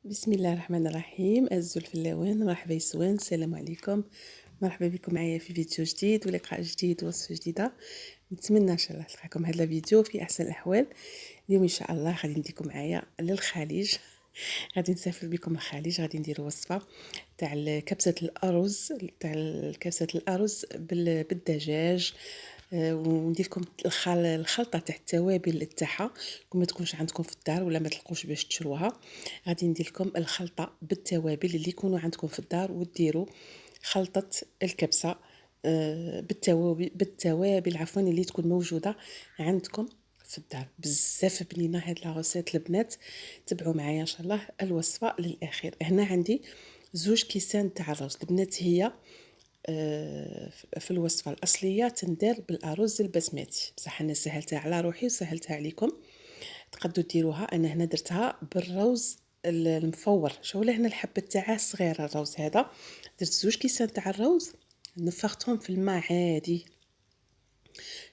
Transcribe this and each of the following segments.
بسم الله الرحمن الرحيم. الزلفلاوين، مرحبا يسوان، السلام عليكم. مرحبا بكم معايا في فيديو جديد ولقاء جديد ووصفه جديده. نتمنى ان شاء الله تلقاكم هذا الفيديو في احسن الاحوال. اليوم ان شاء الله غادي نديكم معايا للخليج. غادي نسافر بكم الخليج، غادي ندير وصفه تاع كبسه الارز، كبسه الارز بالدجاج. وندير لكم الخلطه تاع التوابل تاعها. ما تكونش عندكم في الدار ولا ما تلقوش باش تشروها، غادي ندير لكم الخلطه بالتوابل اللي يكونوا عندكم في الدار، وديروا خلطه الكبسه بالتوابل عفوا اللي تكون موجوده عندكم في الدار. بزاف بنينه هاد لاغوسيت البنات، تبعوا معايا ان شاء الله الوصفه للاخير. هنا عندي زوج كيسان تاع الرز البنات. هي في الوصفه الاصليه تندار بالارز البسمتي، بصح انا سهلتها على روحي وسهلتها عليكم، تقدروا ديروها. انا هنا درتها بالروز المفور. شو هنا الحبه تاعه صغيره الروز هذا. درت زوج كيسان تاع الروز، نفختهم في الماء عادي،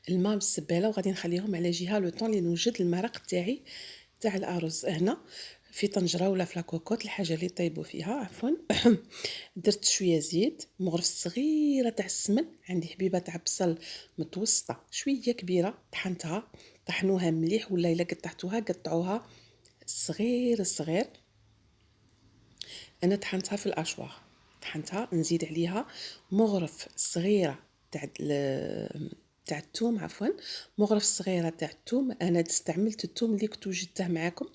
الماء بالسباله، وغادي نخليهم على جهه لو طون لي نوجد المرق تاعي تاع الارز. هنا في طنجره ولا في لاكوكوط، الحاجه اللي طيبوا فيها عفوا. درت شويه زيت، مغرف صغيره تاع السمن، عندي حبيبه تاع بصل متوسطه شويه كبيره، طحنتها، طحنوها مليح، ولا الا قطعتوها قطعوها صغير صغير. انا طحنتها في الاشواغ، طحنتها. نزيد عليها مغرف صغيره تاع الثوم عفوا، مغرف صغيره تاع الثوم. انا استعملت الثوم اللي كنت وجدته معاكم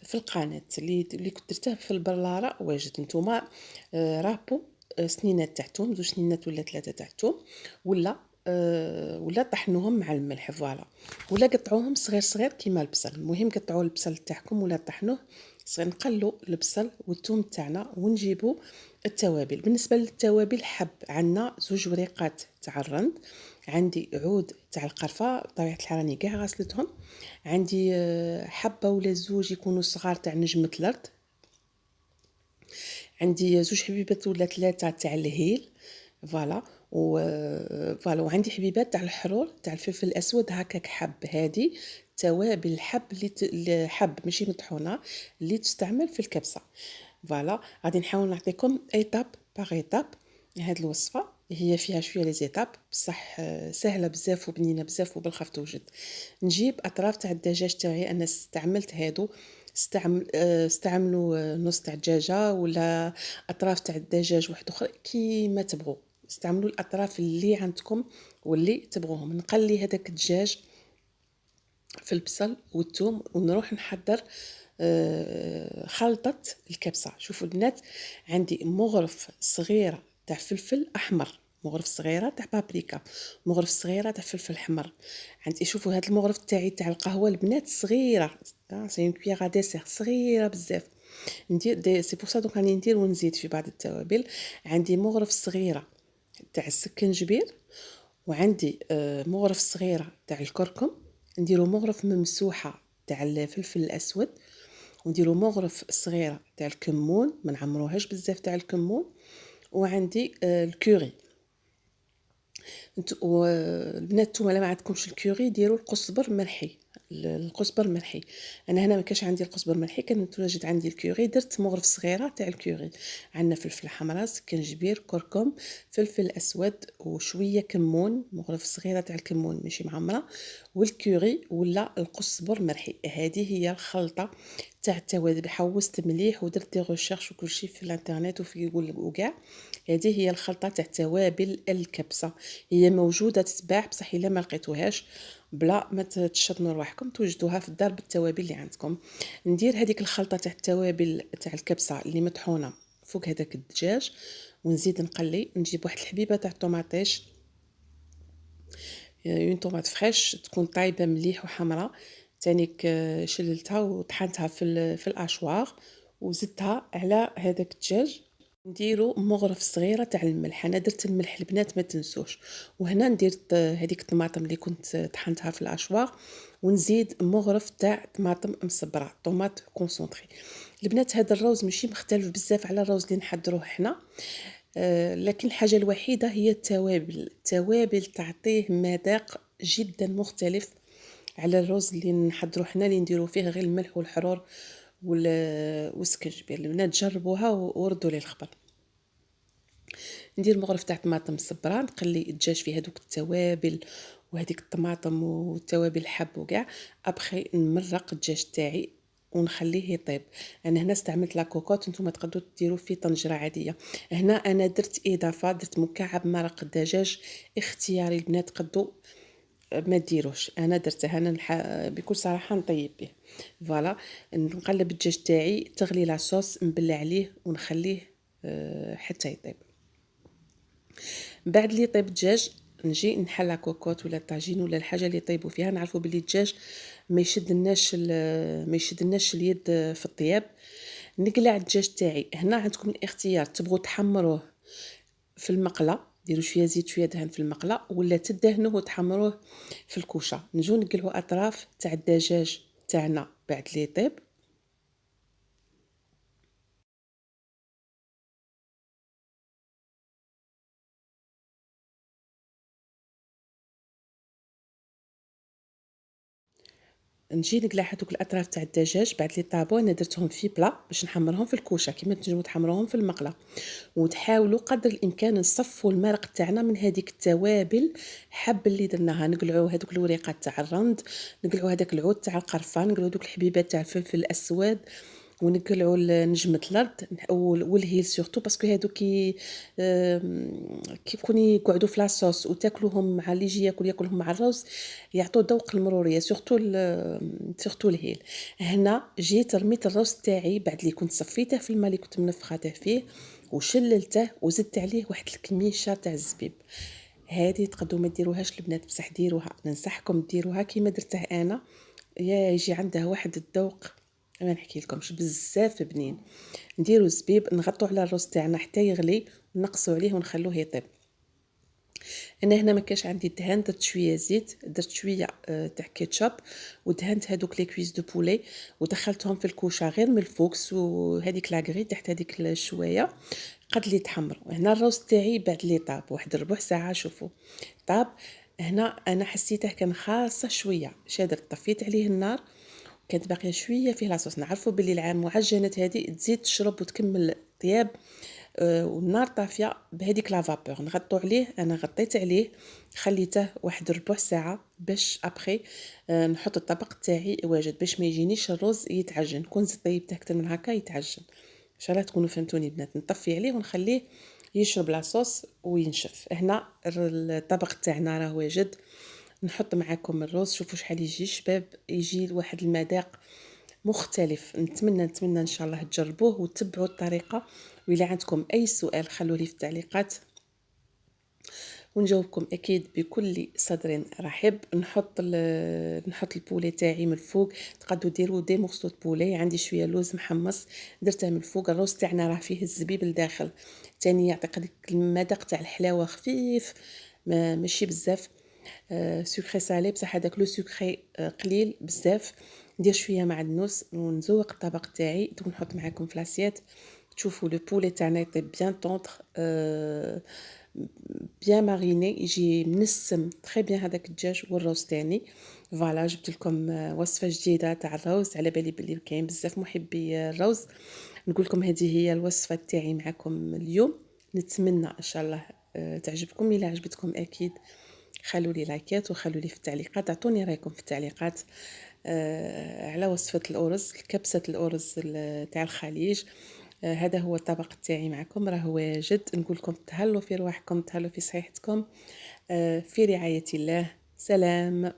في القناه، اللي كنت درته في البرلاره. واجد نتوما رابو سنينات تاع الثوم، 2 سنينات ولا 3 تاع الثوم، ولا طحنوهم مع الملح فوالا، ولا قطعوهم صغير صغير كيما البصل. المهم قطعوا البصل تاعكم ولا طحنوه صغير. نقلوا البصل والثوم تاعنا ونجيبوا التوابل. بالنسبه للتوابل، حب عندنا زوج وريقات تاع الرند، عندي عود تاع القرفه بطبيعه الحال راني كاع غسلتهم، عندي حبه ولا زوج يكونوا صغار تاع نجمه الارض، عندي زوج حبيبات ولا 3 تاع الهيل فوالا، فوالا. وعندي حبيبات تاع الحرور تاع الفلفل الاسود هكاك حب. هذه توابل الحب الحب ماشي مطحونه اللي تستعمل في الكبسه فوالا. غادي نحاول نعطيكم ايتاب باغ ايتاب. هاد الوصفه هي فيها شويه لي زيتاب، بصح سهله بزاف وبنينه بزاف وبالخف توجد. نجيب اطراف تاع الدجاج تاعي، انا استعملت هادو. استعملوا نص تاع الدجاجه ولا اطراف تاع الدجاج واحد اخرى كيما تبغوا. استعملوا الاطراف اللي عندكم واللي تبغوهم. نقلي هذاك الدجاج في البصل والثوم، ونروح نحضر خلطة الكبسة. شوفوا البنات، عندي مغرف صغيرة تاع فلفل أحمر، مغرف صغيرة تاع بابريكا، مغرف صغيرة تاع فلفل أحمر. عندي شوفوا هاد المغرف تاعي تاع القهوة البنات صغيرة، سي اون كويير ديسير صغيرة بزاف. ندير سي بور سا دونك راني ندير ونزيد في بعض التوابل. عندي مغرف صغيرة تاع السكنجبير، وعندي مغرف صغيرة تاع الكركم. نديرو مغرف ممسوحة تاع الفلفل الأسود، ونديرو مغرف صغيرة تاع الكمون، ما نعمروهاش بزاف تاع الكمون. وعندي الكوري. البنات نتوما لا ما عندكمش الكوري ديروا القزبر مرحي، القزبر مرحي. انا هنا ما كاش عندي القزبر مرحي، كان متواجد عندي الكوري، درت مغرف صغيره تاع الكوري. عندنا فلفل حمراء، سكنجبير، كركم، فلفل اسود، وشويه كمون، مغرف صغيره تاع الكمون ماشي معمره، والكوري ولا القزبر مرحي. هذه هي الخلطه تاع التوابل. حوست مليح ودرت دي ريشيرش وكل شيء في الانترنت وفي جوجل وكاع. هذه هي الخلطه تاع توابل الكبسه، هي موجوده تتباع، بصح الا ما لقيتوهاش بلا ما تشطنوا رواحكم توجدوها في الدار بالتوابل اللي عندكم. ندير هذيك الخلطه تاع التوابل تاع الكبسه اللي مطحونه فوق هذاك الدجاج، ونزيد نقلي. نجيب واحد الحبيبه تاع الطوماطيش، اون طوماط فريش تكون طايبه مليح وحمراء، تانيك شللتها وطحنتها في الاشواغ، وزدتها على هذاك الدجاج. نديرو مغرف صغيره تاع الملح، انا درت الملح البنات ما تنسوش. وهنا ندير هذيك الطماطم اللي كنت طحنتها في الاشواغ، ونزيد مغرف تاع طماطم مصبره، طوماط كونسونطري. البنات هذا الروز ماشي مختلف بزاف على الروز اللي نحضروه حنا، لكن الحاجه الوحيده هي التوابل تعطيه مذاق جدا مختلف على الرز اللي نحضرو حنا، اللي نديرو فيه غير الملح والحرور والسكنجبير. البنات جربوها وردوا لي الخبر. ندير مغرف تاع طماطم صبرا، نقلي الدجاج فيه هذوك التوابل وهذيك الطماطم والتوابل الحب وكاع. ابخي نمرق الدجاج تاعي ونخليه يطيب. انا هنا استعملت لا كوكوت، نتوما تقدروا ديروا فيه طنجره عاديه. هنا انا درت اضافه، درت مكعب مرق الدجاج اختياري، البنات قدوا ما ديروش، انا درته انا بكل صراحه نطيب به. فوالا نقلب الدجاج تاعي، تغلي لاصوص، نبلع عليه ونخليه حتى يطيب. بعد اللي يطيب الدجاج نجي نحل كوكوط ولا طاجين ولا الحاجه اللي يطيبوا فيها. نعرفوا بلي الدجاج ما يشدناش اليد في الطياب. نقلع الدجاج تاعي. هنا عندكم الاختيار، تبغوا تحمروه في المقله، ديروا شويه زيت شويه دهن في المقله، ولا تدهنوه وتحمروه في الكوشه. نجو نقلعوا اطراف تاع الدجاج تاعنا بعد اللي يطيب. نجي نقلع هذوك الاطراف تاع الدجاج بعد لي طابو. انا درتهم في بلا باش نحمرهم في الكوشه كيما تنجموا تحمروهم في المقله. وتحاولوا قدر الامكان نصفوا المرق تاعنا من هذيك التوابل حب اللي درناها. نقلعوا هذوك الوريقات تاع الرند، نقلعوا هذاك العود تاع القرفان، نقلعوا دوك الحبيبات تاع الفلفل الاسود، ونقلعوا نجمه الارض والهيل سورتو، باسكو هادو كي يكونوا يقعدوا في لاصوص وتاكلوهم مع اللي يجي ياكلهم مع الرز، يعطوا ذوق المروريه، سورتو الهيل. هنا جيت رميت الرز تاعي بعد اللي كنت صفيته في الماء اللي كنت منفخاته فيه، وشللته وزدت عليه واحد الكميشه تاع الزبيب. هذه تقدروا ما ديروهاش البنات، بصح ديروها، ننصحكم ديروها كيما درته انا. يا يجي عندها واحد الذوق ما نحكي لكمش، بزاف بنين. نديرو الزبيب، نغطوا على الرز تاعنا حتى يغلي، ونقصوا عليه ونخلوه يطيب. انا هنا ما كاش عندي الدهان، درت شويه زيت، درت شويه تاع كيتشاب، ودهنت هذوك لي كويس دو بولي ودخلتهم في الكوشه غير من الفوكس، وهذيك لاغري تحت هذيك الشويه قد لي تحمروا. هنا الروز تاعي بعد لي طاب واحد ربع ساعه، شوفوا طاب. هنا انا حسيته كان خاصه شويه، شادرت طفيت عليه النار، كانت باقيه شويه فيه لاصوص. نعرفوا باللي المعجنات هذه تزيد تشرب وتكمل طياب والنار طافيه بهذيك لا فابور. نغطوا عليه، انا غطيت عليه خليته واحد ربع ساعه باش ابخي نحط الطبق تاعي واجد، باش ما يجينيش الرز يتعجن. كون طيبته اكثر من هكا يتعجن. ان شاء الله تكونوا فهمتوني بنات. نطفي عليه ونخليه يشرب لاصوص وينشف. هنا الطبق تاعنا راه واجد. نحط معاكم الرز، شوفوا شحال يجي شباب، يجي واحد المذاق مختلف. نتمنى ان شاء الله تجربوه وتتبعوا الطريقه. وإلا عندكم اي سؤال خلوا لي في التعليقات ونجاوبكم اكيد بكل صدر رحب. نحط البولي تاعي من الفوق، تقدروا ديروا دي مورسو بولي. عندي شويه لوز محمص درته من الفوق. الروز تاعنا راه فيه الزبيب لداخل، تاني يعطيك ديك المذاق تاع الحلاوه خفيف، ماشي بزاف سكري سالي، بصح هذاك لو سكري قليل بزاف. ندير شويه معدنوس ونزوق الطبق تاعي، دوك نحط معاكم في لاسيت. تشوفوا لو بولي تاعنا يطيب بيان طونطر، بيان ماريني، يجي منسم تري بيان هذاك الدجاج والروز تاني. فوالا جبت لكم وصفه جديده تاع الروز، على بالي بلي كاين بزاف محبي الروز. نقول لكم هذه هي الوصفه تاعي معكم اليوم. نتمنى ان شاء الله تعجبكم. الا عجبتكم اكيد خلوا لي لايكات، وخلوا لي في التعليقات، اعطوني رايكم في التعليقات على وصفه الارز، كبسه الارز تاع الخليج. هذا هو الطبق تاعي معكم، راه واجد. نقول لكم تهلوا في رواحكم، تهلوا في صحتكم، في رعايه الله. سلام.